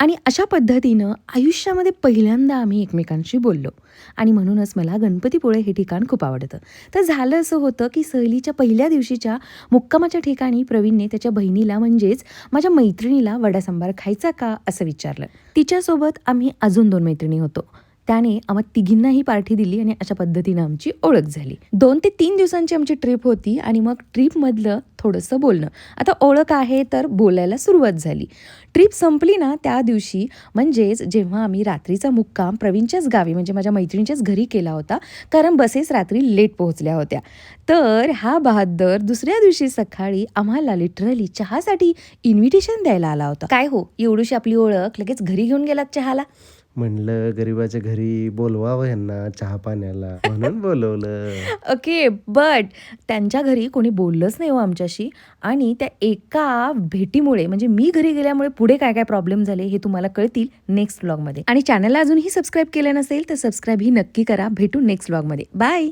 आणि अशा पद्धतीनं आयुष्यामध्ये पहिल्यांदा आम्ही एकमेकांशी बोललो आणि म्हणूनच मला गणपतीपुळे हे ठिकाण खूप आवडतं. तर झालं असं होतं, की सहलीच्या पहिल्या दिवशीच्या मुक्कामाच्या ठिकाणी प्रवीणने त्याच्या बहिणीला म्हणजेच माझ्या मैत्रिणीला वडा सांबार खायचा का असं विचारलं. तिच्यासोबत आम्ही अजून 2 मैत्रिणी होतो. त्याने आम्हा तिघींनाही पार्टी दिली आणि अशा पद्धतीनं आमची ओळख झाली. 2 ते 3 दिवसांची आमची ट्रिप होती आणि मग ट्रिपमधलं थोडंसं बोलणं. आता ओळख आहे तर बोलायला सुरुवात झाली. ट्रिप संपली ना त्या दिवशी म्हणजेच जेव्हा आम्ही रात्रीचा मुक्काम प्रवीणच्याच गावी म्हणजे माझ्या मैत्रिणीच्याच घरी केला होता, कारण बसेस रात्री लेट पोहोचल्या होत्या. तर हा बहाद्दर दुसऱ्या दिवशी सकाळी आम्हाला लिटरली चहासाठी इन्व्हिटेशन द्यायला आला होता. काय हो, एवढीशी आपली ओळख लगेच घरी घेऊन गेलात चहाला? म्हणलं गरिबाच्या घरी बोलवावं ह्यांना चहा पाण्याला म्हणून बोलवलं. ओके, बट त्यांच्या घरी कोणी बोललंच नाही हो आमच्याशी आणि त्या एका भेटीमुळे म्हणजे मी घरी गेल्यामुळे पुढे काय काय प्रॉब्लेम झाले हे तुम्हाला कळतील नेक्स्ट व्लॉगमध्ये. आणि चॅनलला अजूनही सबस्क्राईब केलं नसेल तर सबस्क्राईब ही नक्की करा. भेटू नेक्स्ट व्लॉगमध्ये. बाय.